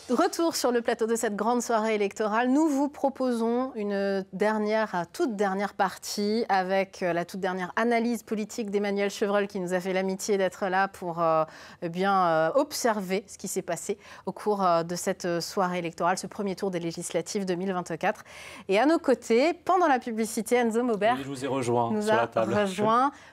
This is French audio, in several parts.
Retour sur le plateau de cette grande soirée électorale. Nous vous proposons une toute dernière partie avec la toute dernière analyse politique d'Emmanuel Chevreul qui nous a fait l'amitié d'être là pour observer ce qui s'est passé au cours de cette soirée électorale, ce premier tour des législatives 2024. Et à nos côtés, pendant la publicité, Enzo Maubert je vous ai rejoint sur la table.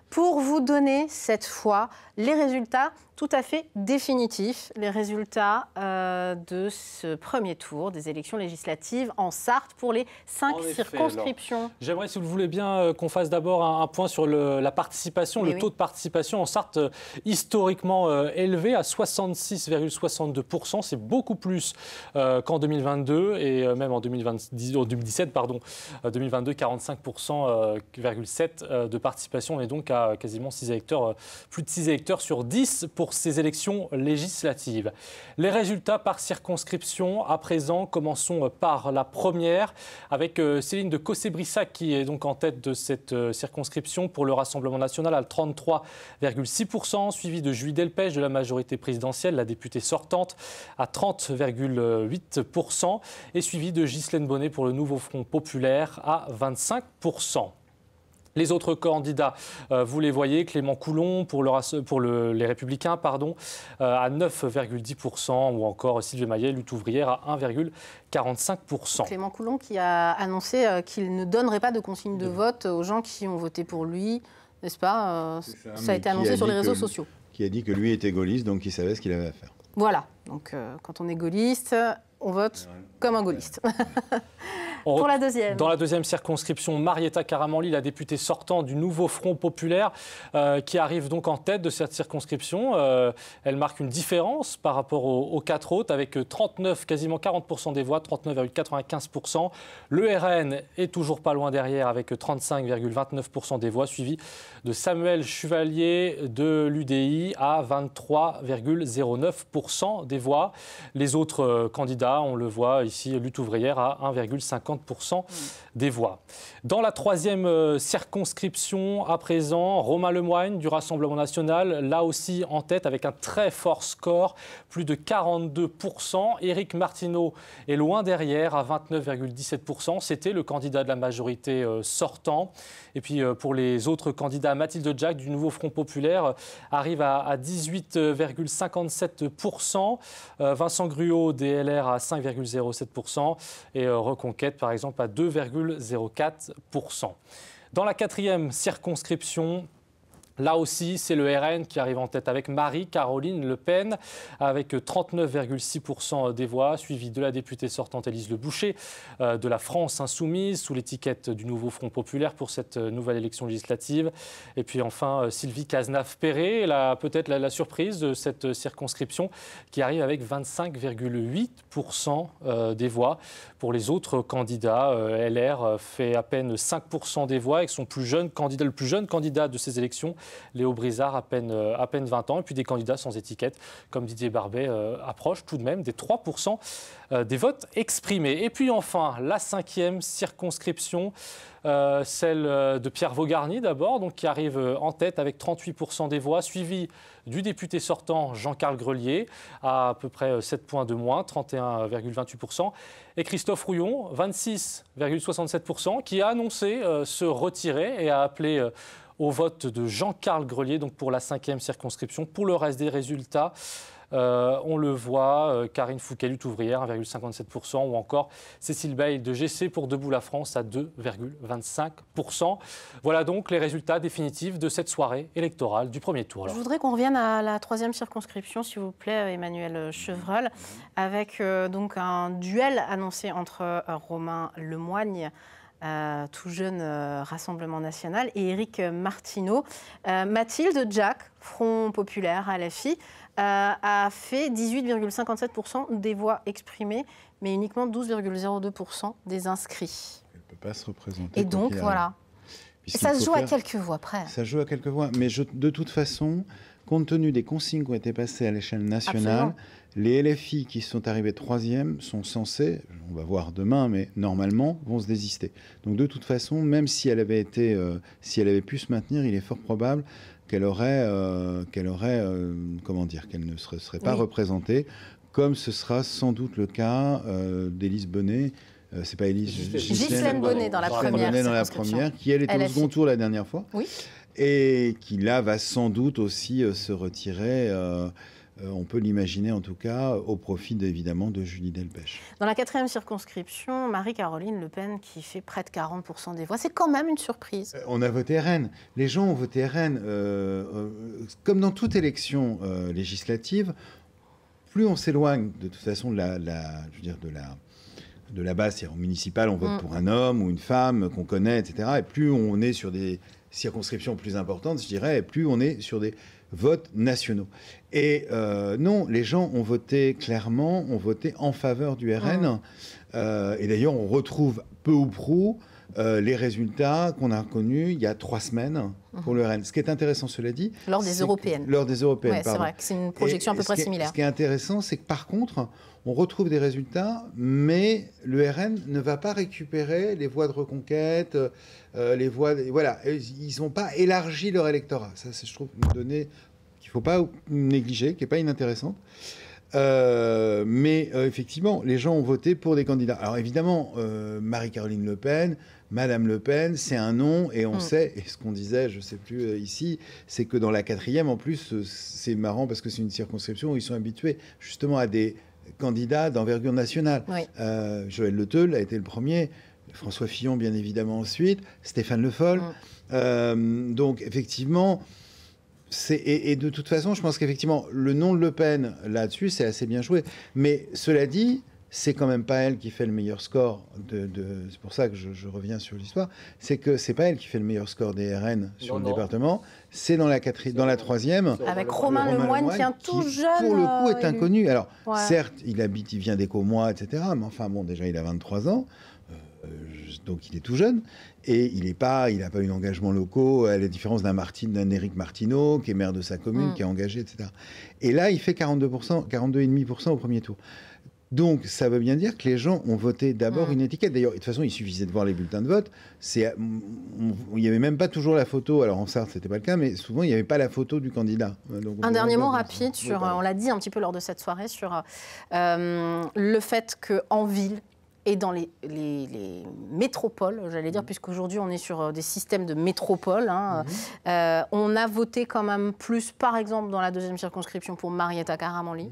Pour vous donner cette fois les résultats tout à fait définitifs, les résultats de ce premier tour des élections législatives en Sarthe pour les 5 circonscriptions. J'aimerais, si vous le voulez bien, qu'on fasse d'abord un point sur la participation, taux de participation en Sarthe historiquement élevé à 66,62%. C'est beaucoup plus qu'en 2022 et même en 2017, 2022, 45,7% de participation. On est donc à quasiment 6 électeurs, plus de 6 électeurs sur 10 pour ces élections législatives. Les résultats par circonscription, à présent, commençons par la première, avec Céline de Cossé-Brissac qui est donc en tête de cette circonscription pour le Rassemblement national à 33,6%, suivi de Julie Delpech de la majorité présidentielle, la députée sortante, à 30,8%, et suivi de Ghislaine Bonnet pour le Nouveau Front populaire à 25%. Les autres candidats, vous les voyez, Clément Coulon pour les Républicains, à 9,10%, ou encore Sylvie Maillet, lutte ouvrière, à 1,45%. Clément Coulon qui a annoncé qu'il ne donnerait pas de consigne de vote aux gens qui ont voté pour lui, n'est-ce pas? Ça a été annoncé sur les réseaux sociaux. Qui a dit que lui était gaulliste, donc il savait ce qu'il avait à faire. Voilà, donc quand on est gaulliste, on vote comme un gaulliste. Pour la deuxième. Dans la deuxième circonscription, Marietta Karamanli, la députée sortante du Nouveau Front populaire, qui arrive donc en tête de cette circonscription. Elle marque une différence par rapport aux 4 autres, avec 39, quasiment 40% des voix, 39,95%. Le RN est toujours pas loin derrière, avec 35,29% des voix, suivi de Samuel Chevalier de l'UDI à 23,09% des voix. Les autres candidats, on le voit ici, lutte ouvrière à 1,50% des voix. Dans la troisième circonscription, à présent, Romain Lemoigne du Rassemblement national, là aussi en tête avec un très fort score, plus de 42%. Éric Martineau est loin derrière à 29,17%. C'était le candidat de la majorité sortant. Et puis pour les autres candidats, Mathilde Jacques du Nouveau Front populaire arrive à 18,57%. Vincent Gruau, DLR, à 5,07%. Et Reconquête, par exemple, à 2,04%. Dans la quatrième circonscription, là aussi, c'est le RN qui arrive en tête avec Marie-Caroline Le Pen, avec 39,6% des voix, suivi de la députée sortante Élise Le Boucher, de la France insoumise, sous l'étiquette du Nouveau Front populaire pour cette nouvelle élection législative. Et puis enfin, Sylvie Cazenave-Perret, peut-être la surprise de cette circonscription, qui arrive avec 25,8% des voix. Pour les autres candidats, LR fait à peine 5% des voix, avec son le plus jeune candidat de ces élections, Léo Brizard, à peine 20 ans, et puis des candidats sans étiquette, comme Didier Barbet, approchent tout de même des 3% des votes exprimés. Et puis enfin, la cinquième circonscription, celle de Pierre Vaugarny d'abord, donc qui arrive en tête avec 38% des voix, suivi du député sortant Jean-Carl Grelier, à peu près 7 points de moins, 31,28%, et Christophe Rouillon, 26,67%, qui a annoncé se retirer et a appelé au vote de Jean-Carl Grelier, donc pour la cinquième circonscription. Pour le reste des résultats, on le voit, Karine Fouquet, lutte ouvrière, 1,57%, ou encore Cécile Bail de GC pour Debout la France à 2,25%. Voilà donc les résultats définitifs de cette soirée électorale du premier tour. Je voudrais qu'on revienne à la troisième circonscription, s'il vous plaît, Emmanuel Chevreul, avec donc un duel annoncé entre Romain Lemoigne, tout jeune Rassemblement national, et Éric Martineau. Mathilde Jacques, Front populaire à LFI, a fait 18,57% des voix exprimées, mais uniquement 12,02% des inscrits. Elle ne peut pas se représenter. Et donc, voilà. Ça se joue à quelques voix près. Ça se joue à quelques voix, mais de toute façon, compte tenu des consignes qui ont été passées à l'échelle nationale, absolument, les LFI qui sont arrivés troisième sont censés, on va voir demain, mais normalement, vont se désister. Donc de toute façon, même si elle avait pu se maintenir, il est fort probable qu'elle ne serait pas représentée, comme ce sera sans doute le cas d'Élise Bonnet. C'est pas Élise, Ghislaine Bonnet dans la première, qui elle était au second tour la dernière fois, oui. Et qui là va sans doute aussi se retirer. On peut l'imaginer en tout cas au profit évidemment de Julie Delpech. Dans la 4e circonscription, Marie-Caroline Le Pen qui fait près de 40% des voix, c'est quand même une surprise. On a voté RN. Les gens ont voté RN. Comme dans toute élection législative, plus on s'éloigne de toute façon de la base, c'est-à-dire municipale, on vote pour un homme ou une femme qu'on connaît, etc. Et plus on est sur des circonscriptions plus importantes, je dirais, et plus on est sur des votes nationaux. Et non, les gens ont voté clairement, ont voté en faveur du RN. Et d'ailleurs, on retrouve peu ou prou les résultats qu'on a connus il y a 3 semaines pour le RN. Ce qui est intéressant, cela dit... Lors des européennes. Lors des européennes, c'est vrai que c'est une projection à peu près similaire. Ce qui est intéressant, c'est que par contre, on retrouve des résultats, mais le RN ne va pas récupérer les voix de reconquête, les voix... Voilà, ils n'ont pas élargi leur électorat. Ça, c'est, je trouve, une donnée qu'il ne faut pas négliger, qui n'est pas inintéressante. Mais effectivement, les gens ont voté pour des candidats. Alors évidemment, Marie-Caroline Le Pen, Madame Le Pen, c'est un nom, et on sait, et ce qu'on disait, je ne sais plus ici, c'est que dans la 4e, en plus, c'est marrant parce que c'est une circonscription où ils sont habitués justement à des candidats d'envergure nationale. Oui. Joël Le Theul a été le premier, François Fillon bien évidemment ensuite, Stéphane Le Foll. Donc effectivement... Et de toute façon, je pense qu'effectivement, le nom de Le Pen, là-dessus, c'est assez bien joué. Mais cela dit, c'est quand même pas elle qui fait le meilleur score. C'est pour ça que je reviens sur l'histoire. C'est que c'est pas elle qui fait le meilleur score des RN sur le département. C'est dans la 3e. Avec Romain Lemoigne, qui est un tout jeune... Pour le coup, est inconnu. Alors, certes, il vient des Caumois, etc. Mais enfin, bon, déjà, il a 23 ans. Donc il est tout jeune et il n'a pas eu d'engagement locaux, à la différence d'un Éric Martineau qui est maire de sa commune, qui est engagé, etc. Et là, il fait 42,5% au premier tour. Donc ça veut bien dire que les gens ont voté d'abord une étiquette. D'ailleurs, de toute façon, il suffisait de voir les bulletins de vote. Il n'y avait même pas toujours la photo. Alors en Sarthe, c'était pas le cas, mais souvent il n'y avait pas la photo du candidat. Donc, un dernier mot rapide sur, on l'a dit un petit peu lors de cette soirée, sur le fait qu'en ville et dans les métropoles, j'allais dire, puisqu'aujourd'hui on est sur des systèmes de métropoles, on a voté quand même plus, par exemple, dans la 2e circonscription pour Marietta Karamanli,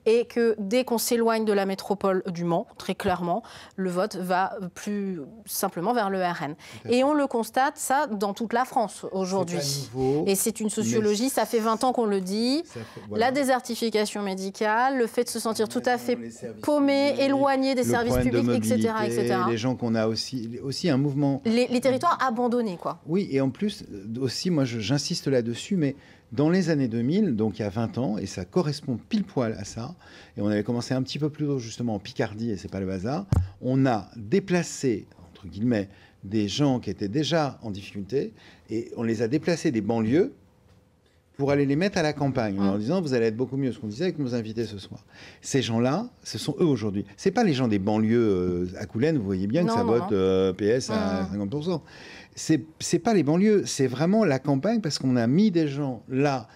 et que dès qu'on s'éloigne de la métropole du Mans, très clairement, le vote va plus simplement vers le RN. Et on le constate, ça, dans toute la France aujourd'hui. Et c'est une sociologie, ça fait 20 ans qu'on le dit, la désertification médicale, le fait de se sentir tout à fait paumé, éloigné des services publics, etc., les gens qu'on a aussi un mouvement... Les territoires abandonnés, quoi. Oui, et en plus, aussi, moi, j'insiste là-dessus, mais dans les années 2000, donc il y a 20 ans, et ça correspond pile poil à ça, et on avait commencé un petit peu plus tôt, justement, en Picardie, et c'est pas le hasard, on a déplacé, entre guillemets, des gens qui étaient déjà en difficulté, et on les a déplacés des banlieues pour aller les mettre à la campagne, en leur disant vous allez être beaucoup mieux, ce qu'on disait avec nos invités ce soir. Ces gens-là, ce sont eux aujourd'hui. C'est pas les gens des banlieues à Coulennes, vous voyez bien que ça vote PS à 50%. C'est pas les banlieues, c'est vraiment la campagne, parce qu'on a mis des gens là,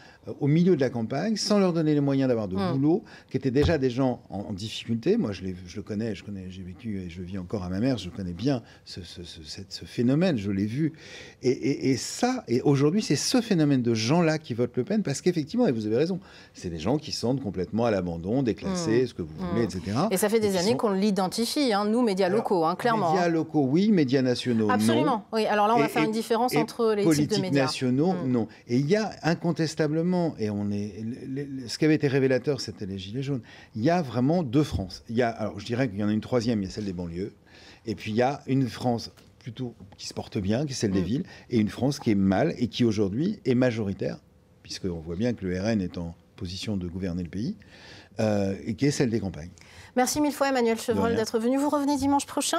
au milieu de la campagne, sans leur donner les moyens d'avoir de boulot, qui étaient déjà des gens en difficulté. Moi, je le connais, j'ai vécu et je vis encore à ma mère, je connais bien ce phénomène, je l'ai vu. Et aujourd'hui, c'est ce phénomène de gens-là qui votent Le Pen, parce qu'effectivement, et vous avez raison, c'est des gens qui se sentent complètement à l'abandon, déclassés, ce que vous voulez, etc. Et ça fait des années qu'on l'identifie, nous, médias locaux, clairement. Médias locaux, oui, médias nationaux, absolument, non. Oui, alors là, on va faire une différence entre les types de médias. Politiques nationaux, non. Et il y a incontestablement, et ce qui avait été révélateur, c'était les Gilets jaunes, il y a vraiment 2 France. Alors je dirais qu'il y en a une 3e, il y a celle des banlieues, et puis il y a une France plutôt qui se porte bien, qui est celle des villes, et une France qui est mal, et qui aujourd'hui est majoritaire, puisqu'on voit bien que le RN est en position de gouverner le pays, et qui est celle des campagnes. Merci mille fois Emmanuel Chevreul d'être venu. Vous revenez dimanche prochain ?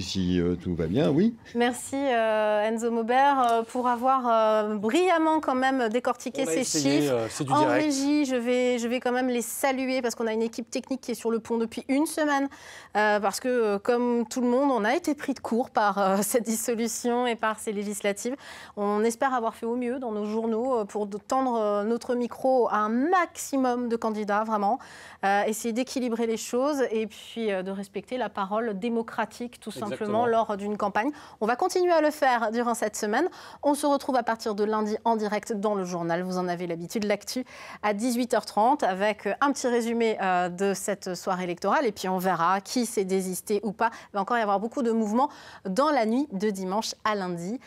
Si tout va bien, oui. Merci Enzo Maubert pour avoir brillamment quand même décortiqué ces chiffres. C'est du en direct. régie, je vais quand même les saluer parce qu'on a une équipe technique qui est sur le pont depuis une semaine. Parce que comme tout le monde, on a été pris de court par cette dissolution et par ces législatives. On espère avoir fait au mieux dans nos journaux pour tendre notre micro à un maximum de candidats. ça, vraiment. Essayer d'équilibrer les choses et puis de respecter la parole démocratique, tout simplement, lors d'une campagne. On va continuer à le faire durant cette semaine. On se retrouve à partir de lundi en direct dans le journal. Vous en avez l'habitude, l'actu à 18h30 avec un petit résumé de cette soirée électorale. Et puis on verra qui s'est désisté ou pas. Il va encore y avoir beaucoup de mouvements dans la nuit de dimanche à lundi.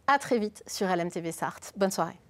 À très vite sur LMTV Sarthe. Bonne soirée.